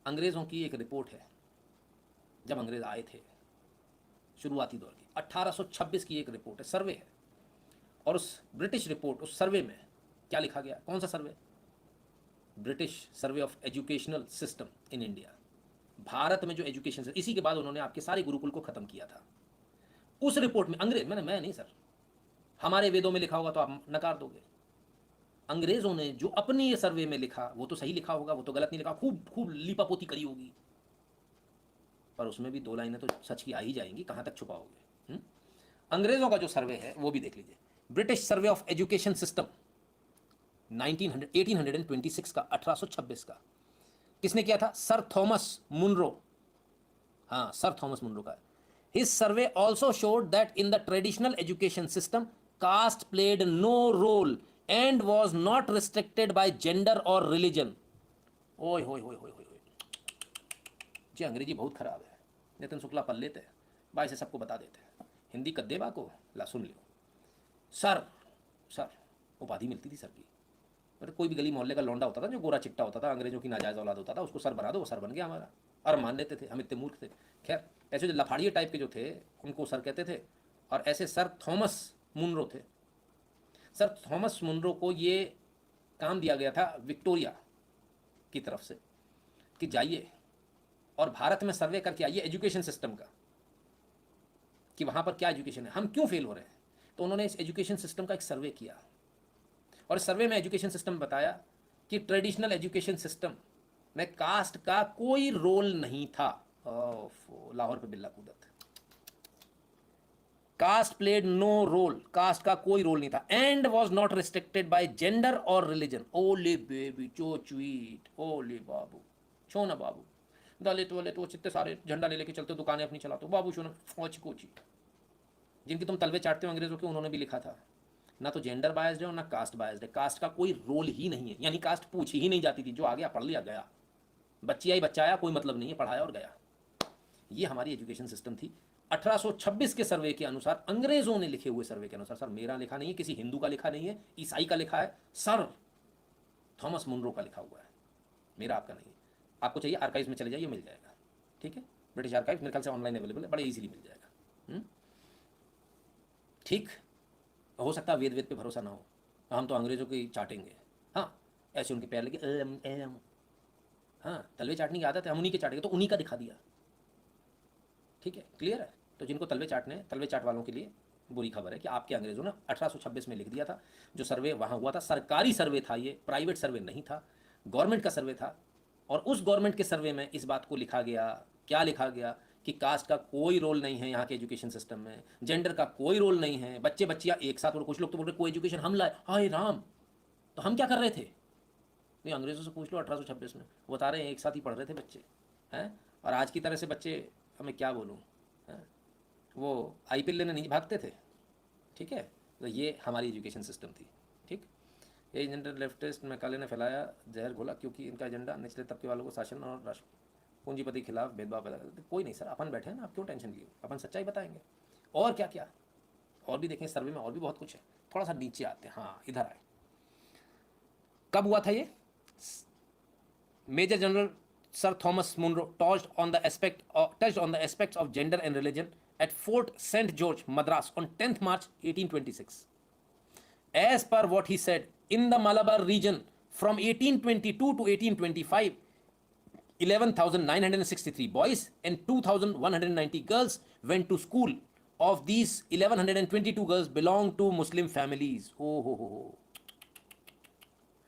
अंग्रेज़ों की एक रिपोर्ट है, जब अंग्रेज़ आए थे शुरुआती दौर की, 1826 की एक रिपोर्ट है, सर्वे है। और उस ब्रिटिश रिपोर्ट, उस सर्वे में क्या लिखा गया? कौन सा survey? British survey of educational system in India. Bharat में जो एजुकेशन, इसी के बाद उन्होंने आपके सारे गुरुकुल को खत्म किया था। उस रिपोर्ट में अंग्रेज, मैं नहीं सर, हमारे वेदों में लिखा होगा तो आप नकार दोगे। अंग्रेजों ने जो अपने ये सर्वे में लिखा वो तो सही लिखा होगा, वो तो गलत नहीं लिखा, खूब खूब लीपापोती करी होगी, पर उसमें भी दो लाइनें तो सच की आ ही जाएंगी, कहां तक छुपाओगे? अंग्रेजों का जो सर्वे है वो भी देख लीजिए, British survey of education system 1826 का, 1826 का। किसने किया था? Sir Thomas Munro. हाँ, सर थॉमस मुनरो का। His survey also showed that in the traditional education system caste played no role and was not restricted by gender और religion. ओए होए होए होए होए, जी अंग्रेजी बहुत खराब है। नितिन शुक्ला पढ़ लेते हैं, भाई से सबको बता देते हैं, हिंदी कद्देबा को ला सुन लियो। सर, सर उपाधि मिलती थी सर की। अरे कोई भी गली मोहल्ले का लौंडा होता था जो गोरा चिट्टा होता था, अंग्रेजों की नाजायज औलाद होता था, उसको सर बना दो, वो सर बन गया हमारा। और मान लेते थे, हम इतने मूर्ख थे। खैर, ऐसे जो लफाड़िए टाइप के जो थे उनको सर कहते थे। और ऐसे सर थॉमस मुनरो थे। सर थॉमस मुनरो को ये काम दिया गया था विक्टोरिया की तरफ से कि जाइए और भारत में सर्वे करके आइए एजुकेशन सिस्टम का, कि वहाँ पर क्या एजुकेशन है, हम क्यों फेल हो रहे हैं। तो उन्होंने इस एजुकेशन सिस्टम का एक सर्वे किया, और सर्वे में एजुकेशन सिस्टम बताया कि ट्रेडिशनल एजुकेशन सिस्टम में कास्ट का कोई रोल नहीं था। लाहौर पे बिल्ला कूदत। Caste played no role, caste का कोई रोल नहीं था। And was not restricted by gender और रिलीजन। ओले बेबी चो चुईट, ओले बाबू छो ना बाबू, दलित वलित वो चित्ते सारे झंडा ले लेके चलते हो, दुकानें अपनी चलाते हो, बाबू छो ना ओची कोची। जिनकी तुम तलवे चाटते हो अंग्रेजों के, उन्होंने भी लिखा था ना तो जेंडर बायस्ड है और ना कास्ट बायस्ड है, कास्ट का कोई रोल ही नहीं है, यानी कास्ट पूछी ही नहीं जाती थी, जो आ गया पढ़ लिया गया, बच्ची आई बच्चा आया, कोई मतलब नहीं है, पढ़ाया और गया। ये हमारी एजुकेशन सिस्टम थी। 1826 के सर्वे के अनुसार, अंग्रेजों ने लिखे हुए सर्वे के अनुसार, सर मेरा लिखा नहीं है, किसी हिंदू का लिखा नहीं है, ईसाई का लिखा है, सर थॉमस मुनरो का लिखा हुआ है, मेरा आपका नहीं है। आपको चाहिए आर्काइव्स में चले जाइए, मिल जाएगा। ठीक है, ब्रिटिश आर्काइव मेरे ख्याल से ऑनलाइन अवेलेबल है, बड़े इजीली मिल जाएगा। ठीक, हो सकता है वेद वेद पे भरोसा ना हो, हम तो अंग्रेजों की चाटेंगे। हाँ, ऐसे उनके पैर लगे हाँ, तलवे चाटने की आदत है, हम उन्हीं के चाटेंगे, तो उन्हीं का दिखा दिया। ठीक है, क्लियर है। तो जिनको तलवे चाटने हैं, तलवे चाट वालों के लिए बुरी खबर है कि आपके अंग्रेजों ने 1826 में लिख दिया था। जो सर्वे वहाँ हुआ था सरकारी सर्वे था, ये प्राइवेट सर्वे नहीं था, गवर्नमेंट का सर्वे था। और उस गवर्नमेंट के सर्वे में इस बात को लिखा गया, क्या लिखा गया, कि कास्ट का कोई रोल नहीं है यहाँ के एजुकेशन सिस्टम में, जेंडर का कोई रोल नहीं है, बच्चे बच्चियाँ एक साथ। और कुछ लोग तो बोल रहे को एजुकेशन हम लाए, हाय राम, तो हम क्या कर रहे थे? नहीं, अंग्रेजों से पूछ लो 1826 में, वो बता रहे हैं एक साथ ही पढ़ रहे थे बच्चे हैं। और आज की तरह से बच्चे, हमें क्या बोलूँ, हैं, वो आईपीएल लेने नहीं भागते थे। ठीक है, तो ये हमारी एजुकेशन सिस्टम थी। ठीक, ये जेंडर लेफ्टिस्ट मैकाले ने फैलाया जहर घोला, क्योंकि इनका एजेंडा निचले तबके वालों को शासन और राष्ट्र पूंजीपति के खिलाफ भेदभाव पैदा करते। कोई नहीं सर, अपन बैठे हैं ना, आप क्यों टेंशन लिए, अपन सच्चाई बताएंगे। और क्या क्या, और भी देखें सर्वे में, और भी बहुत कुछ है। थोड़ा सा नीचे आते हैं, हाँ इधर आए। कब हुआ था ये? Major general Sir Thomas Munro touched on the aspects of gender and religion at Fort St. George, Madras on 10th March 1826. As per what he said, in the Malabar region from 1822 to 1825, 11,963 boys and 2,190 girls went to school. Of these, 1,122 girls belong to Muslim families. हो,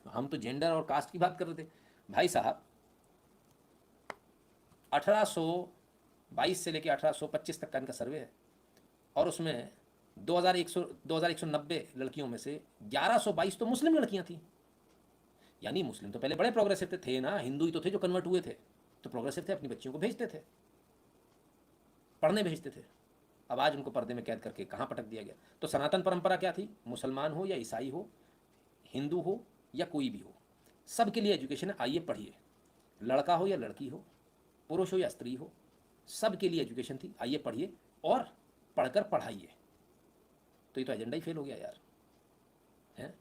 हम तो gender और cast की बात कर रहे थे भाई साहब। 1822 से लेकर 1825 तक का इनका सर्वे है, और उसमें 2190 लड़कियों में से 1122 तो मुस्लिम लड़कियां थी। यानी मुस्लिम तो पहले बड़े प्रोग्रेसिव थे ना, हिंदू ही तो थे जो कन्वर्ट हुए थे, तो प्रोग्रेसिव थे, अपनी बच्चियों को भेजते थे, पढ़ने भेजते थे। अब आज उनको पर्दे में कैद करके कहाँ पटक दिया गया। तो सनातन परंपरा क्या थी? मुसलमान हो या ईसाई हो, हिंदू हो या कोई भी हो, सबके लिए एजुकेशन है, आइए पढ़िए। लड़का हो या लड़की हो, पुरुष हो या स्त्री हो, सबके लिए एजुकेशन थी, आइए पढ़िए और पढ़कर पढ़ाइए। तो ये तो एजेंडा ही फेल हो गया यार, हैं?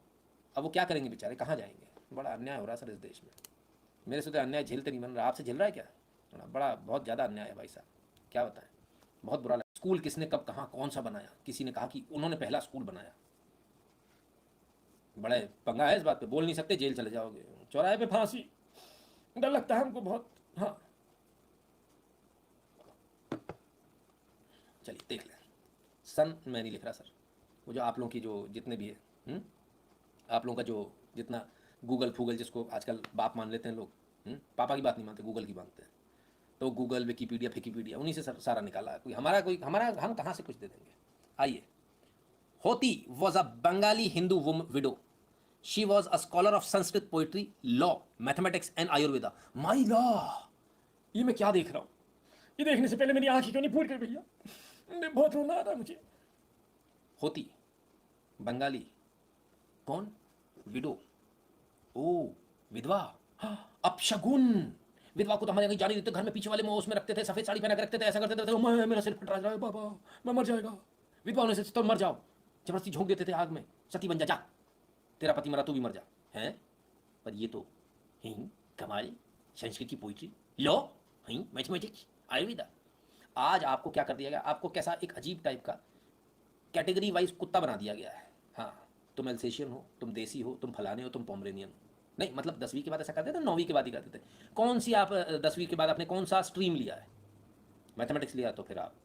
अब वो क्या करेंगे बेचारे, कहाँ जाएंगे? बड़ा अन्याय हो रहा है सर इस देश में। मेरे से तो अन्याय झेलते नहीं बन रहा, आपसे झेल रहा है क्या? बड़ा बहुत ज़्यादा अन्याय है भाई साहब, क्या बताएं, बहुत बुरा लगा। स्कूल किसने कब कहाँ कौन सा बनाया? किसी ने कहा कि उन्होंने पहला स्कूल बनाया। बड़े पंगा है इस बात पे, बोल नहीं सकते, जेल चले जाओगे, चौराहे पे फांसी, डर लगता है हमको बहुत। हाँ चलिए देख लें। सन मैं नहीं लिख रहा सर, वो जो आप लोगों की जो जितने भी है, आप लोगों का जो जितना गूगल फूगल जिसको आजकल बाप मान लेते हैं लोग, पापा की बात नहीं मानते, गूगल की मानते हैं, तो गूगल विकीपीडिया फिकीपीडिया उन्हीं से सारा निकाला है। कोई हमारा हम कहाँ से कुछ दे देंगे। आइए, होती was a Bengali Hindu window. She was a scholar of Sanskrit poetry, law, mathematics and Ayurveda. My law, ये मैं क्या देख रहा हूँ? ये देखने से पहले मेरी आंखें क्यों नहीं फूट गई भैया? बहुत रोना आ रहा मुझे। होती, बंगाली, कौन? विडो, ओ विधवा, अपशगुन। विधवा को तो हमारे यहाँ जाने देते, घर में पीछे वाले उसमें रखते थे, सफेद साड़ी पहना के रखते थे, ऐसा करते थे, मैं मेरा सिर फट रहा है बाबा, मैं मर जाएगा। विधवा होने से तो मर जाओ, जबरदस्ती झोंक देते थे आग में, सती बन जा, जा तेरा पति मरा तू भी मर जा। हैं? पर ये तो कमाल, संस्कृत की पोइट्री, लॉ, मैथमेटिक्स, आयुर्वेदा। आज आपको क्या कर दिया गया? आपको कैसा एक अजीब टाइप का कैटेगरी वाइज कुत्ता बना दिया गया है। हाँ, तुम एल्सेशियन हो, तुम देसी हो, तुम फलाने हो, तुम पोमरेनियन हो। नहीं मतलब 10वीं के बाद ऐसा करते थे, 9वीं के बाद ही करते थे। कौन सी आप 10वीं के बाद आपने कौन सा स्ट्रीम लिया है? मैथमेटिक्स लिया, तो फिर आप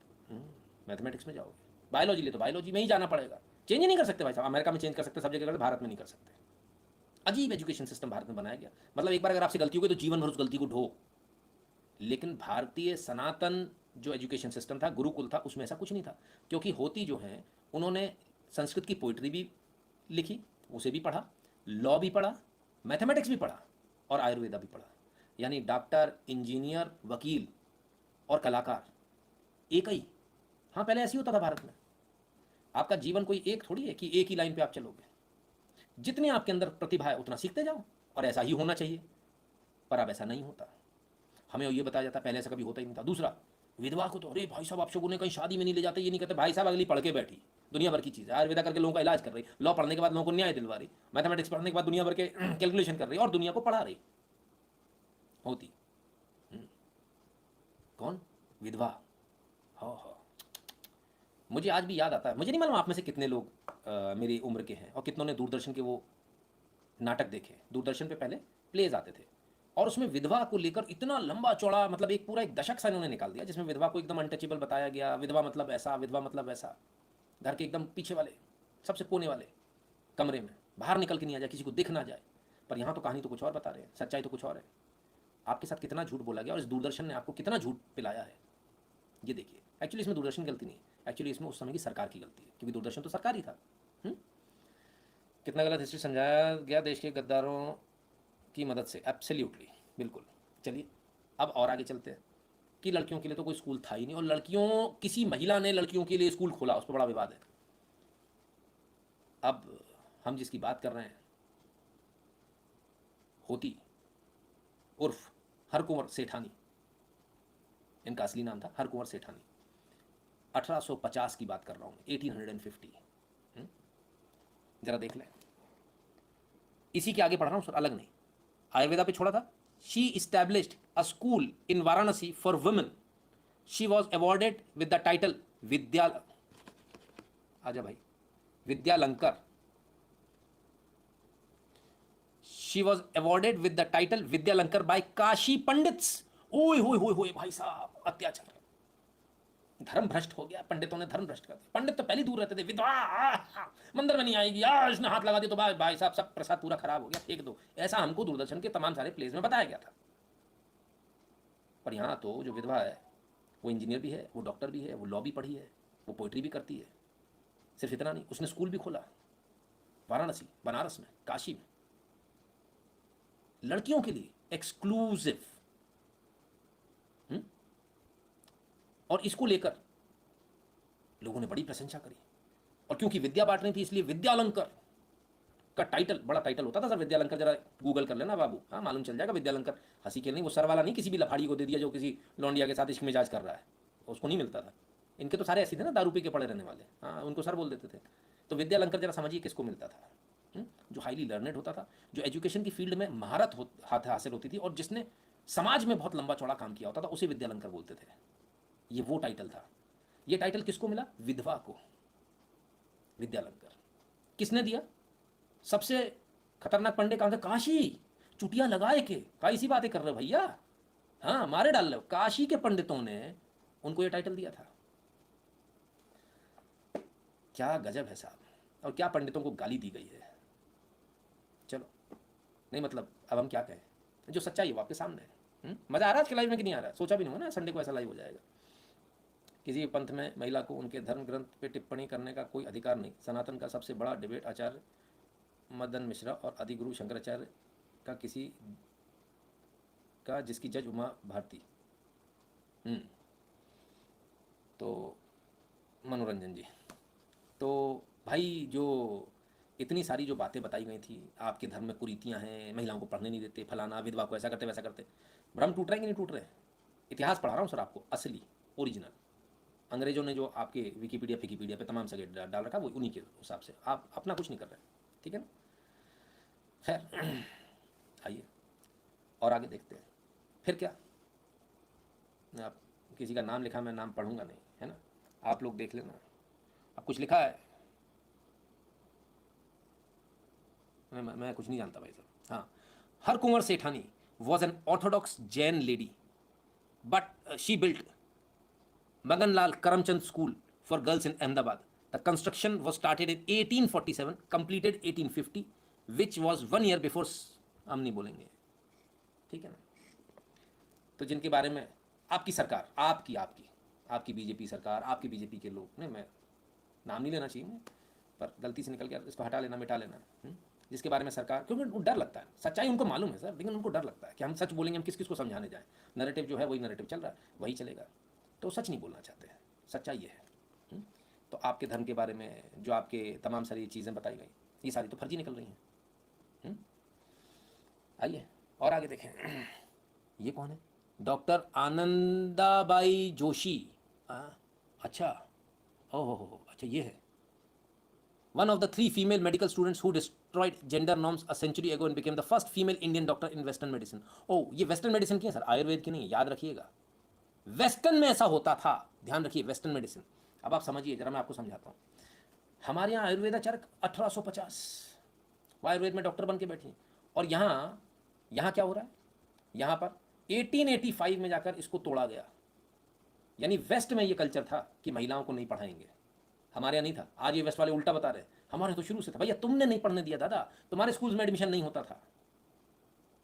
मैथमेटिक्स में जाओगे। बायोलॉजी लिए तो बायोलॉजी में ही जाना पड़ेगा। चेंज ही नहीं कर सकते भाई साहब, अमेरिका में चेंज कर सकते, सब जगह करते, भारत में नहीं कर सकते। अजीब एजुकेशन सिस्टम भारत में बनाया गया। मतलब एक बार अगर आपसे गलती हो गई तो जीवन भर उस गलती को ढो। लेकिन भारतीय सनातन जो एजुकेशन सिस्टम था, गुरुकुल था, उसमें ऐसा कुछ नहीं था। क्योंकि होती जो हैं उन्होंने संस्कृत की पोइट्री भी लिखी, उसे भी पढ़ा, लॉ भी पढ़ा, मैथमेटिक्स भी पढ़ा और आयुर्वेदा भी पढ़ा। यानी डॉक्टर, इंजीनियर, वकील और कलाकार एक ही। हाँ पहले ऐसे ही होता था भारत में। आपका जीवन कोई एक थोड़ी है कि एक ही लाइन पे आप चलोगे। जितने आपके अंदर प्रतिभा है उतना सीखते जाओ, और ऐसा ही होना चाहिए। पर अब ऐसा नहीं होता। हमें ये बताया जाता, पहले ऐसा कभी होता ही नहीं था। दूसरा, विधवा को तो अरे भाई साहब आप शगुन कहीं शादी में नहीं ले जाते, ये नहीं कहते। भाई साहब अगली पढ़ के बैठी, दुनिया भर की चीज़ है, आयुर्वेदा करके लोगों का इलाज कर रही, लॉ पढ़ने के बाद लोगों को न्याय दिलवा रही, मैथमेटिक्स पढ़ने के बाद दुनिया भर के कैलकुलेशन कर रही और दुनिया को पढ़ा रही। होती कौन? विधवा। हाँ, मुझे आज भी याद आता है। मुझे नहीं मालूम आप में से कितने लोग मेरी उम्र के हैं और कितनों ने दूरदर्शन के वो नाटक देखे। दूरदर्शन पे पहले प्लेज आते थे और उसमें विधवा को लेकर इतना लंबा चौड़ा, मतलब एक पूरा एक दशक सा इन्होंने निकाल दिया, जिसमें विधवा को एकदम अनटचेबल बताया गया। विधवा मतलब ऐसा, विधवा मतलब वैसा, घर के एकदम पीछे वाले, सबसे कोने वाले कमरे में, बाहर निकल के नहीं आ जाए, किसी को दिख ना जाए। पर यहाँ तो कहानी तो कुछ और बता रहे हैं, सच्चाई तो कुछ और है। आपके साथ कितना झूठ बोला गया और इस दूरदर्शन ने आपको कितना झूठ पिलाया है, ये देखिए। एक्चुअली इसमें दूरदर्शन की गलती नहीं है, एक्चुअली इसमें उस समय की सरकार की गलती है, क्योंकि दूरदर्शन तो सरकारी था। कितना गलत हिस्ट्री समझाया गया देश के गद्दारों की मदद से। एब्सोल्युटली, बिल्कुल। चलिए अब और आगे चलते हैं कि लड़कियों के लिए तो कोई स्कूल था ही नहीं, और लड़कियों, किसी महिला ने लड़कियों के लिए स्कूल खोला, उस पर बड़ा विवाद है। अब हम जिसकी बात कर रहे हैं, होती उर्फ हरकुंवर सेठानी, इनका असली नाम था हरकुंवर सेठानी। 1850 की बात कर रहा हूँ, 1850। जरा देख लें, इसी के आगे पढ़ रहा हूँ सर, अलग नहीं, आयुर्वेदा पे छोड़ा था। She established a school in Varanasi for women. She was awarded with the title विद्या, आजा भाई, Vidyalankar. She was awarded with the title Vidyalankar by Kashi pandits. ओए होए होए होए भाई साहब, अत्याचार, धर्म भ्रष्ट हो गया। पंडितों ने धर्म भ्रष्ट कर दिया। पंडित तो पहले दूर रहते थे, विधवा मंदिर में नहीं आएगी, आज इसने हाथ लगा दिया तो भाई साहब सब प्रसाद पूरा खराब हो गया, फेंक दो। ऐसा हमको दूरदर्शन के तमाम सारे प्लेस में बताया गया था। पर यहाँ तो जो विधवा है वो इंजीनियर भी है, वो डॉक्टर भी है, वो लॉ भी पढ़ी है, वो पोइट्री भी करती है। सिर्फ इतना नहीं, उसने स्कूल भी खोला वाराणसी, बनारस में, काशी में, लड़कियों के लिए एक्सक्लूसिव। और इसको लेकर लोगों ने बड़ी प्रशंसा करी। और क्योंकि विद्या बांट रही थी इसलिए विद्यालंकर का टाइटल, बड़ा टाइटल होता था सर विद्यालंकर, जरा गूगल कर लेना बाबू, हाँ मालूम चल जाएगा। विद्यालंकर हंसी खेल नहीं, वो सर वाला नहीं, किसी भी लफाड़ी को दे दिया जो किसी लौंडिया के साथ इश्क मिजाज कर रहा है, उसको नहीं मिलता था। इनके तो सारे ऐसे थे ना, दारू पी के पड़े रहने वाले, हाँ उनको सर बोल देते थे। तो विद्यालंकर जरा समझिए किसको मिलता था। जो हाईली लर्नेड होता था, जो एजुकेशन की फील्ड में महारत हासिल होती थी और जिसने समाज में बहुत लंबा चौड़ा काम किया होता था, उसे विद्यालंकर बोलते थे। ये वो टाइटल था। ये टाइटल किसको मिला? विधवा को। विद्यालंकर किसने दिया? सबसे खतरनाक पंडे कहाँ थे? काशी। चुटिया लगाए के का इसी बातें कर रहे हो भैया? हाँ, मारे डाल रहे हो। काशी के पंडितों ने उनको ये टाइटल दिया था। क्या गजब है साहब, और क्या पंडितों को गाली दी गई है। चलो, नहीं मतलब अब हम क्या कहें, जो सच्चाई है वो आपके सामने है। मजा आ रहा है आज के लाइव में कि नहीं आ रहा? सोचा भी नहीं होगा ना संडे को ऐसा लाइव हो जाएगा। किसी पंथ में महिला को उनके धर्म ग्रंथ पे टिप्पणी करने का कोई अधिकार नहीं। सनातन का सबसे बड़ा डिबेट आचार्य मदन मिश्रा और आदिगुरु शंकराचार्य का किसी का, जिसकी जज उमा भारती। तो मनोरंजन जी, तो भाई जो इतनी सारी जो बातें बताई गई थी, आपके धर्म में कुरीतियाँ हैं, महिलाओं को पढ़ने नहीं देते, फलाना, विधवा को ऐसा करते वैसा करते, भ्रम टूट रहे हैं कि नहीं टूट रहे? इतिहास पढ़ा रहा हूँ सर आपको, असली ओरिजिनल। अंग्रेजों ने जो आपके विकीपीडिया पे तमाम सगे डाल रखा, वो उन्हीं के हिसाब से, आप अपना कुछ नहीं कर रहे, ठीक है ना? खैर आइए और आगे देखते हैं। फिर क्या, आप किसी का नाम लिखा, मैं नाम पढ़ूंगा नहीं, है ना? आप लोग देख लेना। अब कुछ लिखा है, मैं कुछ नहीं जानता भाई साहब। हाँ, Harkunwar Sethani was an orthodox Jain lady, but she built Maganlal Karamchand School for Girls in Ahmedabad. The construction was started in 1847, completed 1850, which was 1 year before. हम नहीं बोलेंगे, ठीक है ना? तो जिनके बारे में आपकी सरकार, आपकी बीजेपी सरकार, आपकी बीजेपी के लोग ने, मैं नाम नहीं लेना चाहिए, पर गलती से निकल गया, इसको हटा लेना, मिटा लेना। जिसके बारे में सरकार, क्योंकि उनको डर लगता है, सच्चाई उनको मालूम है सर, लेकिन उनको डर लगता है कि हम सच बोलेंगे, हम किस किस को समझाने जाएं। नैरेटिव जो है वही नैरेटिव चल रहा है, वही चलेगा, तो सच नहीं बोलना चाहते हैं, सच्चाई ये है। तो आपके धर्म के बारे में जो आपके तमाम सारी चीज़ें बताई गई, ये सारी तो फर्जी निकल रही हैं। आइए और आगे देखें। ये कौन है? डॉक्टर आनंदाबाई जोशी। अच्छा, ओहो, अच्छा ये है। One of the 3 female medical students who destroyed gender norms a century ago and became the first female Indian doctor in Western medicine. Oh, ये वेस्टर्न मेडिसिन की है सर, आयुर्वेद की नहीं, याद रखिएगा। वेस्टर्न में ऐसा होता था, ध्यान रखिए, वेस्टर्न मेडिसिन। अब आप समझिए जरा, मैं आपको समझाता हूँ। हमारे यहाँ आयुर्वेदाचार्य 1850, वो आयुर्वेद में डॉक्टर बन के बैठी हैं, और यहाँ क्या हो रहा है? यहाँ पर 1885 में जाकर इसको तोड़ा गया। यानी वेस्ट में ये कल्चर था कि महिलाओं को नहीं पढ़ाएंगे, हमारे यहाँ नहीं था। आज ये वेस्ट वाले उल्टा बता रहे हैं, हमारे तो शुरू से था। भैया तुमने नहीं पढ़ने दिया दादा, तुम्हारे स्कूल्स में एडमिशन नहीं होता था,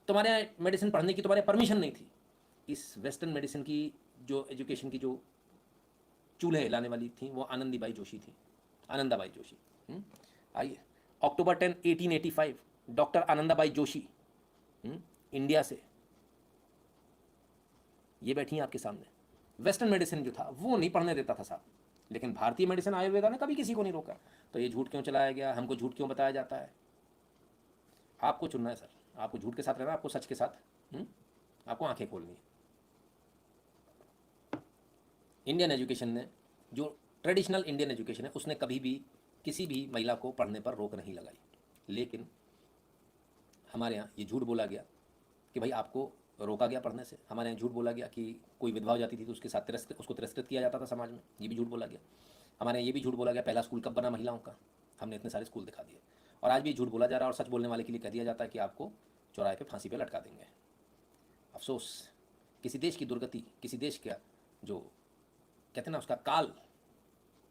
तुम्हारे यहाँ मेडिसिन पढ़ने की तुम्हारे परमिशन नहीं थी। इस वेस्टर्न मेडिसिन की जो एजुकेशन की जो चूल्हे लाने वाली थी, वो आनंदीबाई जोशी थी, आनंदाबाई जोशी। आइए, अक्टूबर 10, 1885, डॉक्टर आनंदाबाई जोशी इंडिया से ये बैठी हैं आपके सामने। वेस्टर्न मेडिसिन जो था वो नहीं पढ़ने देता था साहब, लेकिन भारतीय मेडिसिन आयुर्वेदा ने कभी किसी को नहीं रोका। तो ये झूठ क्यों चलाया गया, हमको झूठ क्यों बताया जाता है? आपको चुनना है सर, आपको झूठ के साथ रहना, आपको सच के साथ आपको आंखें खोलनी है। इंडियन एजुकेशन ने, जो ट्रेडिशनल इंडियन एजुकेशन है, उसने कभी भी किसी भी महिला को पढ़ने पर रोक नहीं लगाई। लेकिन हमारे यहाँ ये झूठ बोला गया कि भाई आपको रोका गया पढ़ने से। हमारे यहाँ झूठ बोला गया कि कोई विधवा हो जाती थी तो उसके साथ उसको तिरस्कृत किया जाता था समाज में, ये भी झूठ बोला गया। हमारे यहाँ ये भी झूठ बोला गया पहला स्कूल कब बना महिलाओं का, हमने इतने सारे स्कूल दिखा दिए। और आज भी झूठ बोला जा रहा है, और सच बोलने वाले के लिए कह दिया जाता है कि आपको चौराहे पे फांसी पे लटका देंगे। अफसोस, किसी देश की दुर्गति, किसी देश का जो कहते हैं ना उसका काल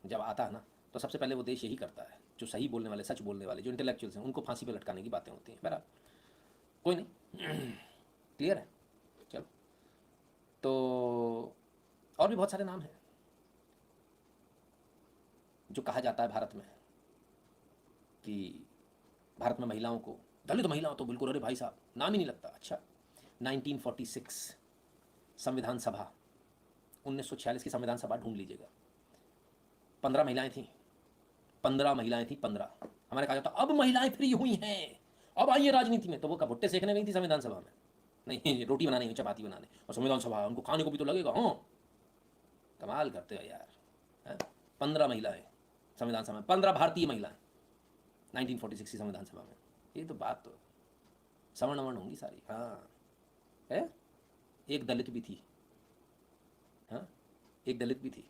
जब आता है ना, तो सबसे पहले वो देश यही करता है, जो सही बोलने वाले, सच बोलने वाले, जो इंटेलेक्चुअल्स हैं, उनको फांसी पे लटकाने की बातें होती हैं। बराबर, कोई नहीं, क्लियर है। चलो, तो और भी बहुत सारे नाम हैं जो कहा जाता है भारत में कि भारत में महिलाओं को, दलित महिलाओं तो बिल्कुल, अरे भाई साहब नाम ही नहीं लगता। अच्छा, 1946 संविधान सभा, 1946 की संविधान सभा ढूंढ लीजिएगा, 15 महिलाएं थी, 15 महिलाएं थी, 15। हमारे कहा जाता अब महिलाएं फ्री हुई हैं, अब आइए राजनीति में। तो वो का भुट्टे सेकने गई थी संविधान सभा में? नहीं, रोटी बनाने, चपाती बनाने, और संविधान सभा उनको खाने को भी तो लगेगा। हाँ, कमाल करते हो यार। 15 महिलाएं संविधान सभा में, 15 भारतीय महिलाएं। 1946 की संविधान सभा में। ये तो बात तो सवर्ण वर्ण होंगी सारी। हाँ है, एक दलित भी थी। हाँ, एक दलित भी थी।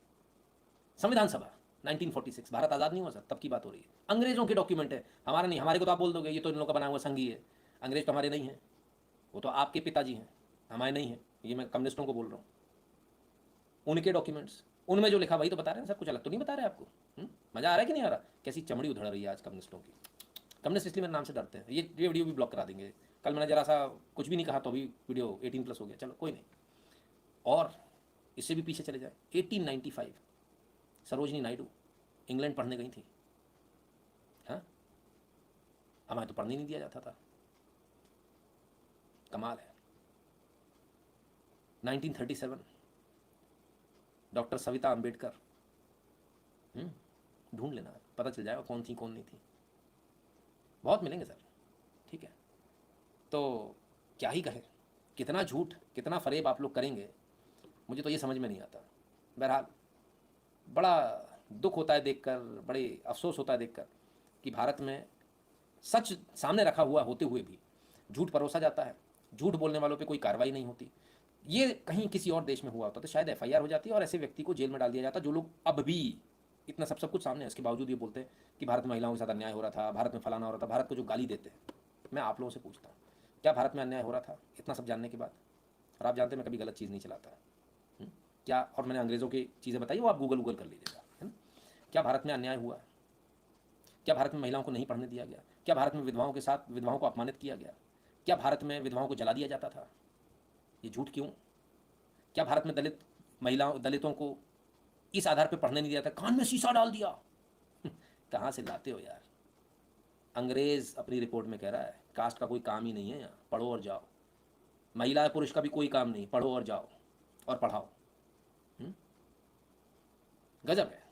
संविधान सभा 1946, भारत आज़ाद नहीं हुआ सर, तब की बात हो रही है। अंग्रेजों के डॉक्यूमेंट है, हमारा नहीं। हमारे को तो आप बोल दोगे ये तो इन लोगों का बना हुआ संघी है। अंग्रेज तो हमारे नहीं हैं, वो तो आपके पिताजी हैं, हमारे नहीं हैं। ये मैं कम्युनिस्टों को बोल रहा हूँ, उनके डॉक्यूमेंट्स, उनमें जो लिखा वही तो बता रहे हैं सर, कुछ अलग तो नहीं बता रहे आपको। मज़ा आ रहा है कि नहीं आ रहा? कैसी चमड़ी उधड़ रही है आज कम्युनिस्टों की। कम्युनिस्ट इसलिए मेरे नाम से डरते हैं। ये वीडियो भी ब्लॉक करा देंगे। कल मैंने जरा सा कुछ भी नहीं कहा तो अभी वीडियो 18+ हो गया। चलो कोई नहीं। और इससे भी पीछे चले जाए, 1895 सरोजनी नायडू इंग्लैंड पढ़ने गई थी। हाँ, हमारे तो पढ़ने नहीं दिया जाता था। कमाल है। 1937 डॉक्टर सविता अंबेडकर। ढूंढ लेना, पता चल जाएगा कौन थी कौन नहीं थी। बहुत मिलेंगे सर। ठीक है, तो क्या ही कहें, कितना झूठ कितना फरेब आप लोग करेंगे, मुझे तो ये समझ में नहीं आता। बहरहाल बड़ा दुख होता है देखकर, बड़े अफसोस होता है देखकर कि भारत में सच सामने रखा हुआ होते हुए भी झूठ परोसा जाता है। झूठ बोलने वालों पे कोई कार्रवाई नहीं होती। ये कहीं किसी और देश में हुआ होता तो शायद FIR हो जाती है और ऐसे व्यक्ति को जेल में डाल दिया जाता। जो लोग अब भी इतना सब कुछ सामने है, इसके बावजूद ये बोलते हैं कि भारत में महिलाओं के साथ अन्याय हो रहा था, भारत में फलाना हो रहा था, भारत को जो गाली देते हैं। मैं आप लोगों से पूछता हूँ, क्या भारत में अन्याय हो रहा था इतना सब जानने के बाद? और आप जानते हैं मैं कभी गलत चीज़ नहीं चलाता। क्या, और मैंने अंग्रेज़ों की चीज़ें बताई, वो आप गूगल कर लीजिएगा, है ना। क्या भारत में अन्याय हुआ? क्या भारत में महिलाओं को नहीं पढ़ने दिया गया? क्या भारत में विधवाओं के साथ विधवाओं को अपमानित किया गया? क्या भारत में विधवाओं को जला दिया जाता था? ये झूठ क्यों? क्या भारत में दलितों को इस आधार पर पढ़ने नहीं दिया था, कान में शीशा डाल दिया? कहाँ से लाते हो यार? अंग्रेज अपनी रिपोर्ट में कह रहा है कास्ट का कोई काम ही नहीं है यहाँ, पढ़ो और जाओ। महिला पुरुष का भी कोई काम नहीं, पढ़ो और जाओ और पढ़ाओ। गजब है,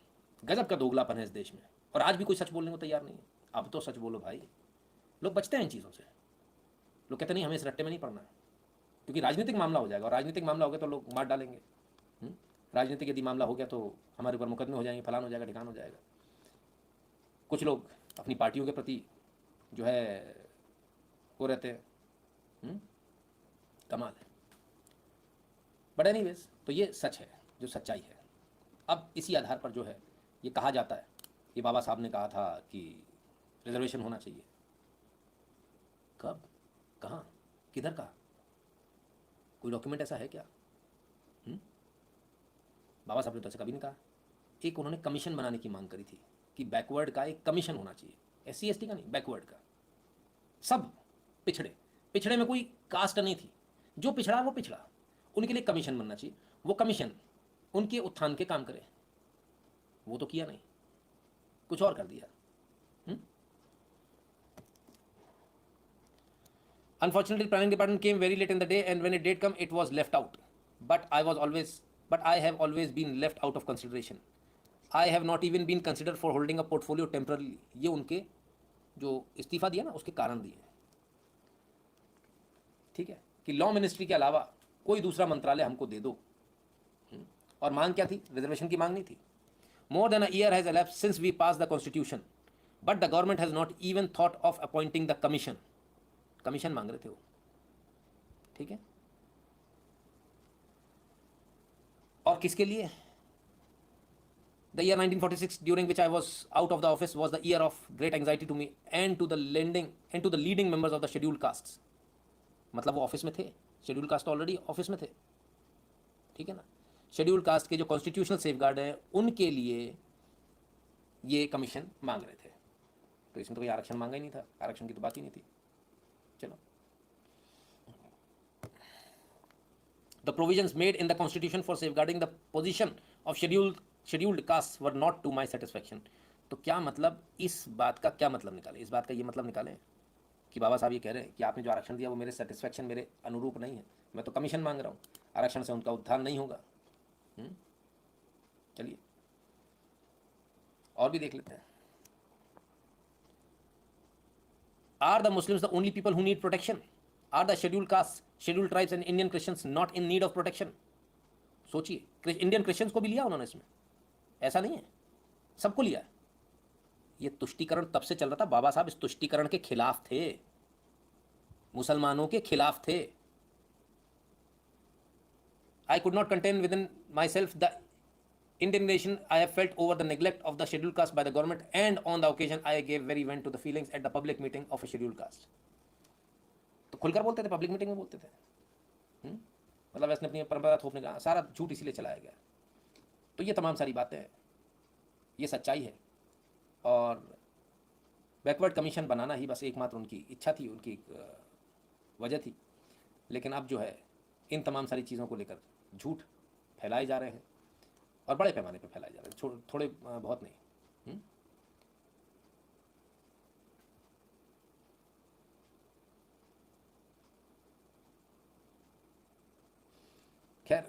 गजब का दोगलापन है इस देश में। और आज भी कोई सच बोलने को तैयार नहीं है। अब तो सच बोलो भाई। लोग बचते हैं इन चीज़ों से। लोग कहते नहीं हमें इस रट्टे में नहीं पड़ना है, क्योंकि राजनीतिक मामला हो जाएगा, और राजनीतिक मामला हो गया तो लोग मार डालेंगे। राजनीतिक यदि मामला हो गया तो हमारे ऊपर मुकदमे हो जाएंगे, फलान हो जाएगा, ठिकान हो जाएगा। कुछ लोग अपनी पार्टियों के प्रति जो है वो रहते हैं। कमाल है। बट एनीवेज, तो ये सच है जो सच्चाई है। अब इसी आधार पर जो है ये कहा जाता है कि बाबा साहब ने कहा था कि रिजर्वेशन होना चाहिए। कब, कहाँ, किधर कहा? कोई डॉक्यूमेंट ऐसा है क्या? बाबा साहब ने तो ऐसा कभी नहीं कहा। एक उन्होंने कमीशन बनाने की मांग करी थी कि बैकवर्ड का एक कमीशन होना चाहिए, SC ST का नहीं, बैकवर्ड का। सब पिछड़े, पिछड़े में कोई कास्ट नहीं थी, जो पिछड़ा वो पिछड़ा, उनके लिए कमीशन बनना चाहिए। वो कमीशन उनके उत्थान के काम करे। वो तो किया नहीं, कुछ और कर दिया। Unfortunately, planning department came very late in the day, and when it did come, it was left out. But I have always been left out of consideration. I have not even been considered for holding a portfolio temporarily. ये उनके जो इस्तीफा दिया ना उसके कारण दिए। ठीक है, कि लॉ मिनिस्ट्री के अलावा कोई दूसरा मंत्रालय हमको दे दो। और मांग क्या थी? रिजर्वेशन की मांग नहीं थी। More than a year has elapsed since we passed the constitution, but the government has not even thought of appointing the commission. Commission मांग रहे थे वो। ठीक है, और किसके लिए? The year 1946, during which I was out of the office, was the year of great anxiety to me and to the leading members of the scheduled castes. मतलब वो ऑफिस में थे, शेड्यूल कास्ट ऑलरेडी ऑफिस में थे। ठीक है ना, schedule caste के जो कॉन्स्टिट्यूशनल सेफगार्ड हैं उनके लिए ये कमीशन मांग रहे थे। तो इसमें तो कोई आरक्षण मांगा ही नहीं था, आरक्षण की तो बात ही नहीं थी। चलो, the provisions made in the constitution for safeguarding the position of scheduled castes were not to my satisfaction. तो क्या मतलब, इस बात का क्या मतलब निकालें? इस बात का ये मतलब निकालें कि बाबा साहब ये कह रहे हैं कि आपने जो आरक्षण दिया वो मेरे सेटिस्फैक्शन, मेरे अनुरूप नहीं है। मैं तो कमीशन मांग रहा हूँ, आरक्षण से उनका उत्थान नहीं होगा। चलिए और भी देख लेते हैं। Are the Muslims the only people who need protection? Are the scheduled castes, scheduled tribes and Indian Christians not in need of protection? सोचिए, इंडियन क्रिश्चियंस को भी लिया उन्होंने इसमें, ऐसा नहीं है, सबको लिया। ये तुष्टीकरण तब से चल रहा था, बाबा साहब इस तुष्टीकरण के खिलाफ थे, मुसलमानों के खिलाफ थे। I could not contain within myself the indignation I have felt over the neglect of the scheduled caste by the government, and on the occasion I gave very vent to the feelings at the public meeting of a scheduled caste. तो खुलकर बोलते थे, public meeting में बोलते थे। मतलब वैसे अपनी परंपरा थोपने का सारा झूठ इसीलिए चलाया गया। तो ये तमाम सारी बातें हैं, ये सच्चाई है। और बैकवर्ड कमीशन बनाना ही बस एकमात्र उनकी इच्छा थी, उनकी वजह थी। लेकिन अब जो है इन तमाम सारी चीज़ों को लेकर झूठ फैलाए जा रहे हैं, और बड़े पैमाने पर फैलाए जा रहे हैं, थोड़े बहुत नहीं। खैर,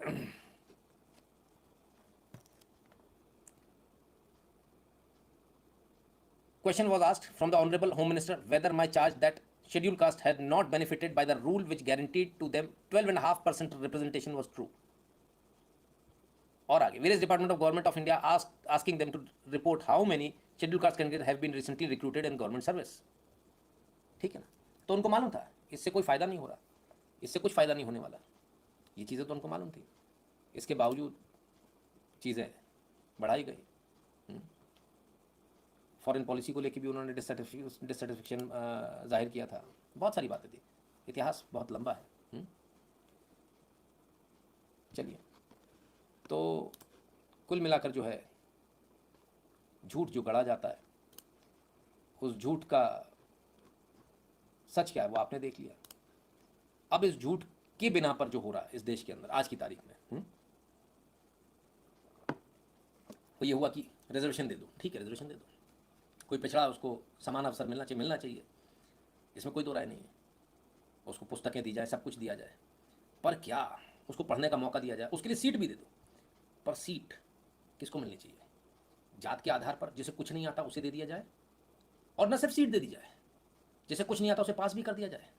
question was asked from the honorable home minister whether my charge that scheduled caste had not benefited by the rule which guaranteed to them 12.5% representation was true. और आगे, various department of government of India asking them to report how many scheduled caste candidates have been recently recruited in government service. ठीक है ना? तो उनको मालूम था इससे कोई फायदा नहीं हो रहा, इससे कुछ फायदा नहीं होने वाला, ये चीज़ें तो उनको मालूम थी। इसके बावजूद चीज़ें बढ़ाई गई। फॉरेन पॉलिसी को लेकर भी उन्होंने डिससेटिस्फेक्शन जाहिर किया था, बहुत सारी बातें थी। इतिहास बहुत लंबा है। चलिए, तो कुल मिलाकर जो है झूठ जो गढ़ा जाता है, उस झूठ का सच क्या है वो आपने देख लिया। अब इस झूठ के बिना पर जो हो रहा है इस देश के अंदर आज की तारीख में, तो ये हुआ कि रिजर्वेशन दे दो, ठीक है रिजर्वेशन दे दो, कोई पिछड़ा उसको समान अवसर मिलना चाहिए, इसमें कोई दो राय नहीं है। उसको पुस्तकें दी जाए, सब कुछ दिया जाए, पर क्या उसको पढ़ने का मौका दिया जाए, उसके लिए सीट भी दे दो। पर सीट किसको मिलनी चाहिए? जात के आधार पर जिसे कुछ नहीं आता उसे दे दिया जाए, और न सिर्फ सीट दे दी जाए, जिसे कुछ नहीं आता उसे पास भी कर दिया जाए।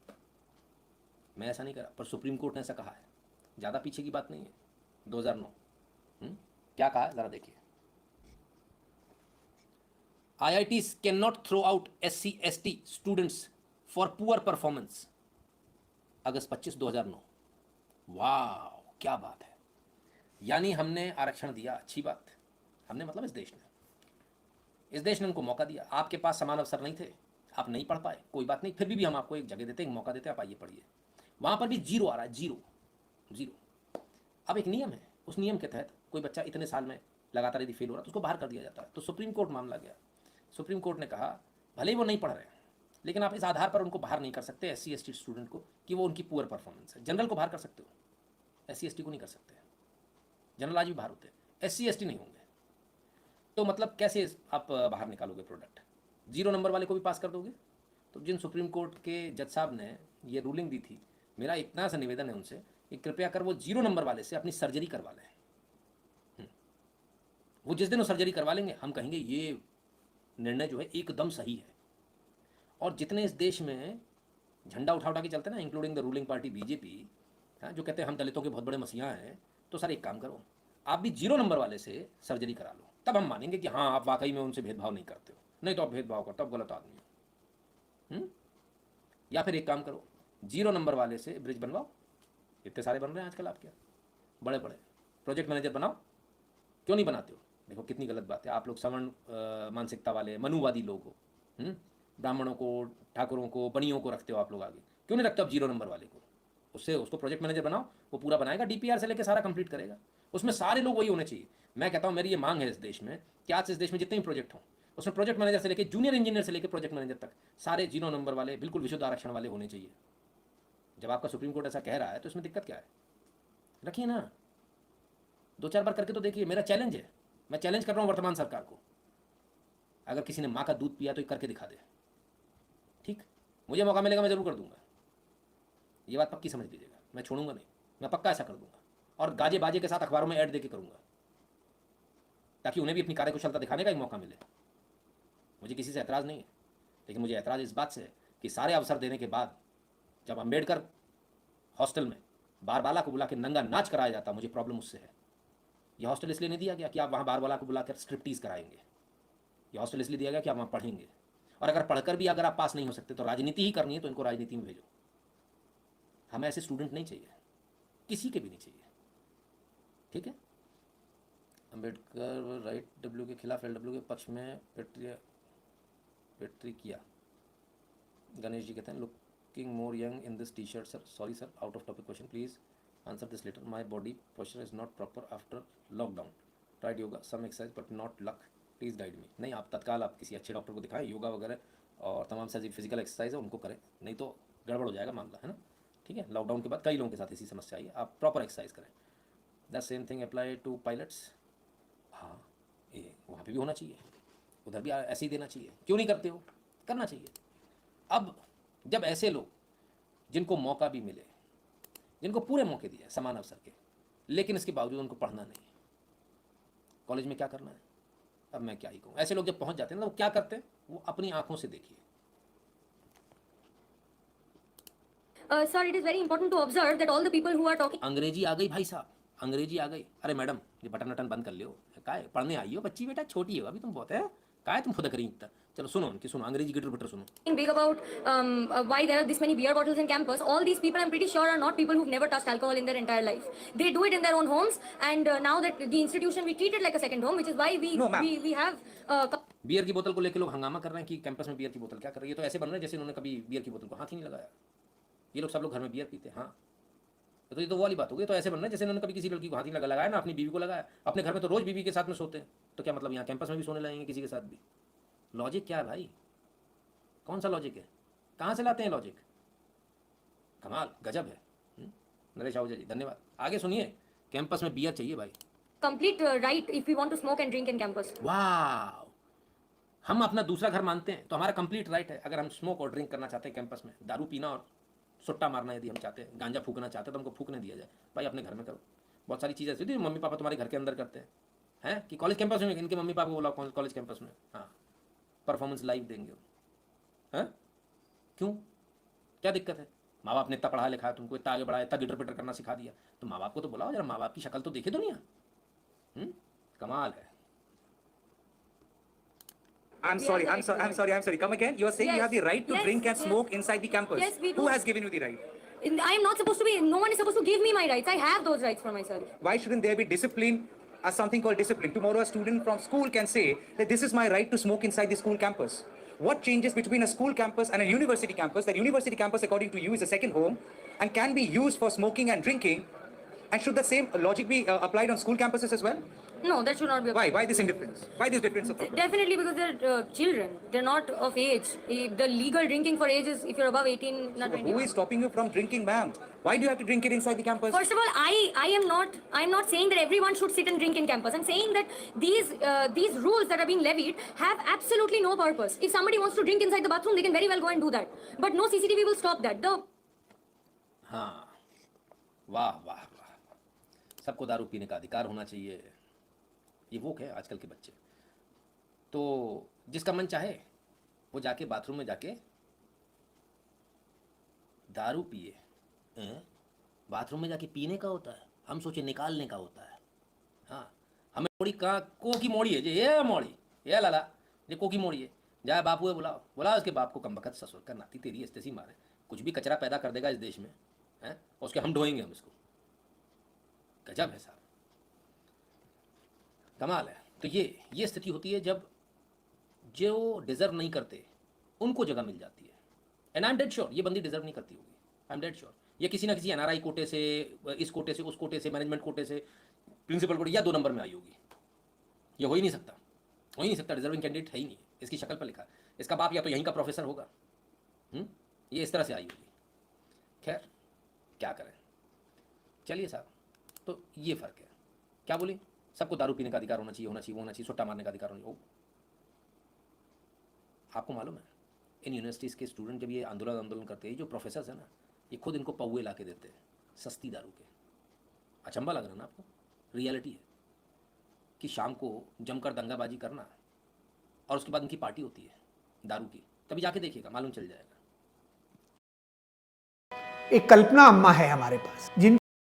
मैं ऐसा नहीं करा, पर सुप्रीम कोर्ट ने ऐसा कहा है। ज़्यादा पीछे की बात नहीं है, 2009। क्या कहा है ज़रा देखिए। IITs cannot throw out SC/ST students for poor performance. अगस्त 25, 2009। वाह, क्या बात है। यानी हमने आरक्षण दिया, अच्छी बात। हमने मतलब इस देश ने उनको मौका दिया। आपके पास समान अवसर नहीं थे, आप नहीं पढ़ पाए, कोई बात नहीं, फिर भी हम आपको एक जगह देते, एक मौका देते, आप आइए पढ़िए। वहाँ पर भी जीरो आ रहा है, जीरो। अब एक नियम है, उस नियम के तहत कोई बच्चा इतने साल में लगातार यदि फेल हो रहा है तो उसको बाहर कर दिया जाता है। तो सुप्रीम कोर्ट मामला गया, सुप्रीम कोर्ट ने कहा भले ही वो नहीं पढ़ रहे हैं, लेकिन आप इस आधार पर उनको बाहर नहीं कर सकते SC/ST स्टूडेंट को कि वो उनकी पुअर परफॉर्मेंस है। जनरल को बाहर कर सकते हो, SC/ST को नहीं कर सकते। जनरल आज भी बाहर होते हैं, SC/ST नहीं होंगे। तो मतलब कैसे आप बाहर निकालोगे प्रोडक्ट? 0 नंबर वाले को भी पास कर दोगे? तो जिन सुप्रीम कोर्ट के जज साहब ने ये रूलिंग दी थी, मेरा इतना सा निवेदन है उनसे कि कृपया कर वो 0 नंबर वाले से अपनी सर्जरी करवा लें। वो जिस दिन वो सर्जरी करवा लेंगे, हम कहेंगे ये निर्णय जो है एकदम सही है। और जितने इस देश में झंडा उठा के चलते हैं ना, including the ruling party BJP, जो कहते हैं हम दलितों के बहुत बड़े मसीहा हैं, तो सर एक काम करो, आप भी 0 नंबर वाले से सर्जरी करा लो, तब हम मानेंगे कि हाँ आप वाकई में उनसे भेदभाव नहीं करते हो। नहीं तो आप भेदभाव करते हो, आप गलत आदमी हो। या फिर एक काम करो, 0 नंबर वाले से ब्रिज बनवाओ, इतने सारे बन रहे हैं आजकल, आप क्या बड़े बड़े प्रोजेक्ट मैनेजर बनाओ, क्यों नहीं बनाते हो? देखो कितनी गलत बात है, आप लोग सवर्ण मानसिकता वाले मनुवादी लोग हो, ब्राह्मणों को, ठाकुरों को, बनियों को रखते हो आप लोग आगे, क्यों नहीं रखते आप 0 नंबर वाले को? उसको प्रोजेक्ट मैनेजर बनाओ, वो पूरा बनाएगा, DPR से लेकर सारा कंप्लीट करेगा, उसमें सारे लोग वही होने चाहिए। मैं कहता हूँ मेरी ये मांग है इस देश में कि आज इस देश में जितने भी प्रोजेक्ट हों, उसमें प्रोजेक्ट मैनेजर से लेकर जूनियर इंजीनियर से लेकर प्रोजेक्ट मैनेजर तक सारे 0 नंबर वाले, बिल्कुल विशुद्ध आरक्षण वाले होने चाहिए। जब आपका सुप्रीम कोर्ट ऐसा कह रहा है तो इसमें दिक्कत क्या है? रखिए ना, 2-4 बार करके तो देखिए। मेरा चैलेंज है, मैं चैलेंज कर रहा हूँ वर्तमान सरकार को, अगर किसी ने माँ का दूध पिया तो ये करके दिखा दे। ठीक, मुझे मौका मिलेगा मैं जरूर कर दूंगा, ये बात पक्की समझ लीजिएगा। मैं छोड़ूंगा नहीं, मैं पक्का ऐसा कर दूंगा, और गाजे बाजे के साथ अखबारों में ऐड देके करूंगा, ताकि उन्हें भी अपनी कार्यकुशलता दिखाने का एक मौका मिले। मुझे किसी से ऐतराज़ नहीं है, लेकिन मुझे ऐतराज़ इस बात से है कि सारे अवसर देने के बाद जब अम्बेडकर हॉस्टल में बारबाला को बुला के नंगा नाच कराया जाता, मुझे प्रॉब्लम उससे है। यह हॉस्टल इसलिए नहीं दिया गया कि आप वहाँ बारबाला को बुला कर स्ट्रिप्टीज़ कराएंगे। ये हॉस्टल इसलिए दिया गया कि आप वहाँ पढ़ेंगे, और अगर पढ़कर भी अगर आप पास नहीं हो सकते तो राजनीति ही करनी है तो इनको राजनीति में भेजो। हमें ऐसे स्टूडेंट नहीं चाहिए, किसी के भी नहीं चाहिए, ठीक है। अम्बेडकर राइट डब्ल्यू के खिलाफ एलडब्ल्यू के पक्ष में पेट्री किया। गणेश जी कहते हैं looking more young in this T shirt sir, sorry sir, out of topic question, please answer this letter. My body posture is not proper after lockdown, tried yoga some exercise but not luck, please guide me. नहीं, आप तत्काल आप किसी अच्छे doctor को दिखाएं, योगा वगैरह और तमाम सारी फिजिकल एक्सरसाइज है उनको करें, नहीं तो गड़बड़ हो जाएगा मामला, है ना, ठीक है। लॉकडाउन के बाद कई लोगों के साथ इसी समस्या आई है, आप प्रॉपर एक्सरसाइज करें। The same thing apply to pilots, हाँ ये वहाँ पे भी होना चाहिए, उधर भी ऐसे ही देना चाहिए, क्यों नहीं करते हो, करना चाहिए। अब जब ऐसे लोग जिनको मौका भी मिले, जिनको पूरे मौके दिए समान अवसर के, लेकिन इसके बावजूद उनको पढ़ना नहीं, कॉलेज में क्या करना है, अब मैं क्या ही कहूँ। ऐसे लोग जब पहुंच जाते हैं ना, वो क्या करते हैं, वो अपनी आंखों से देखिए। Sir, it is very important to observe that all the people who are talking. अंग्रेजी आ गई भाई साहब, अंग्रेजी आ गई। अरे मैडम ये बटन वटन बंद कर लियो, का है पढ़ने आई हो बच्ची, बेटा छोटी हो अभी तुम, बहुत है का है तुम खुद करी इतना। चलो सुनो उनकी, सुनो अंग्रेजी गिटर बिटर सुनो। Big about why there are this many beer bottles in campus. All these people, I'm pretty sure, are not people who've never touched alcohol in their entire life. They do it in their own homes, and now that the institution we treat it like a second home, which is why we have. Beer की बोतल को लेकर लोग हंगामा कर रहे हैं कि कैंपस में बियर की बोतल क्या कर रही है, तो ऐसे बन रहे हैं जैसे उन्होंने कभी बियर की बोतल को हाथ ही नहीं लगाया। ये लोग सब लोग घर में बियर पीते हैं, हाँ, तो ये तो वो वाली बात हो गई। तो ऐसे बन रहा है जैसे इन्होंने कभी किसी लड़की को हाथ ही लगाया ना, अपनी बीवी को लगाया। अपने घर में तो रोज बीवी के साथ में सोते हैं, तो क्या मतलब यहाँ कैंपस में भी सोने लगेंगे किसी के साथ भी? लॉजिक क्या है भाई, कौन सा लॉजिक है, कहाँ से लाते हैं लॉजिक, कमाल गजब है। नरेश आहूजा जी धन्यवाद। आगे सुनिए, कैंपस में बियर चाहिए भाई, complete right if we want to smoke and drink in campus. वाह, हम अपना दूसरा घर मानते हैं तो हमारा कंप्लीट राइट है। अगर हम स्मोक और ड्रिंक करना चाहते हैं कैंपस में, दारू पीना और सुट्टा मारना यदि हम चाहते हैं, गांजा फूकना चाहते हैं तो हमको फूकने दिया जाए भाई, अपने घर में करो। बहुत सारी चीज़ें ऐसी मम्मी पापा तुम्हारे घर के अंदर करते हैं कि कॉलेज कैंपस में, इनके मम्मी पापा को बोला कॉलेज कैंपस में, हाँ परफॉर्मेंस लाइव देंगे, हैं क्यों, क्या दिक्कत है? माँ बाप ने इतना पढ़ा लिखा है, तुमको इतना आगे बढ़ाया, इतना गिटर पिटर करना सिखा दिया, तो माँ बाप को तो बुलाओ जरा, माँ बाप की शक्ल तो देखे दुनिया। कमाल है। I'm sorry. Come again. You are saying you have the right to drink and smoke inside the campus. Yes, we do. Who has given you the right? I am not supposed to be. No one is supposed to give me my rights. I have those rights for myself. Why shouldn't there be discipline, something called discipline? Tomorrow, a student from school can say that this is my right to smoke inside the school campus. What changes between a school campus and a university campus? That university campus, according to you, is a second home and can be used for smoking and drinking. And should the same logic be applied on school campuses as well? No, that should not be. Why? Why this indifference? Why this difference of thought? Definitely because they're children. They're not of age. The legal drinking for age is if you're above 18, not 21. Who is stopping you from drinking, ma'am? Why do you have to drink it inside the campus? First of all, I'm not saying that everyone should sit and drink in campus. I'm saying that these rules that are being levied have absolutely no purpose. If somebody wants to drink inside the bathroom, they can very well go and do that. But no CCTV will stop that. हाँ, वाह वाह वाह, सबको दारू पीने का अधिकार होना चाहिए, ये वो है आजकल के बच्चे। तो जिसका मन चाहे वो जाके बाथरूम में जाके दारू पिए। बाथरूम में जाके पीने का होता है, हम सोचे निकालने का होता है। हाँ, हमें मोड़ी कहाँ, को की मोड़ी है ये मोड़ी, ये लाला ये को की मोड़ी है, जाए बापू है बुलाओ, बुलाओ उसके बाप को, कम बखत ससुर का नाती तेरी स्तेसी मारे, कुछ भी कचरा पैदा कर देगा इस देश में, है उसके हम ढोएंगे हम इसको। गजब है साहब, कमाल है। तो ये स्थिति होती है जब जो डिजर्व नहीं करते उनको जगह मिल जाती है। And I am dead sure ये बंदी डिजर्व नहीं करती होगी, आई एम डेड श्योर ये किसी ना किसी एनआरआई कोटे से, इस कोटे से, उस कोटे से, मैनेजमेंट कोटे से, प्रिंसिपल कोटे या 2 नंबर में आई होगी। ये हो ही नहीं सकता, हो ही नहीं सकता, डिजर्विंग कैंडिडेट है ही नहीं। इसकी शक्ल पर लिखा है, इसका बाप या तो यहीं का प्रोफेसर होगा, ये इस तरह से आई होगी। खैर क्या करें, चलिए साहब, तो ये फ़र्क है। क्या बोले, सबको दारू पीने का अधिकार होना चाहिए, होना चाहिए, वो होना चाहिए, सुट्टा मारने का अधिकार होना चाहिए। आपको मालूम है इन यूनिवर्सिटीज़ के स्टूडेंट जब ये आंदोलन करते हैं, जो प्रोफेसर है ना, ये खुद इनको पौवे ला के देते हैं सस्ती दारू के। अचंबा लग रहा ना आपको, रियलिटी है कि शाम को जमकर दंगाबाजी करना और उसके बाद उनकी पार्टी होती है दारू की, तभी जाके देखिएगा, मालूम चल जाएगा। एक कल्पना अम्मा है हमारे पास, जिन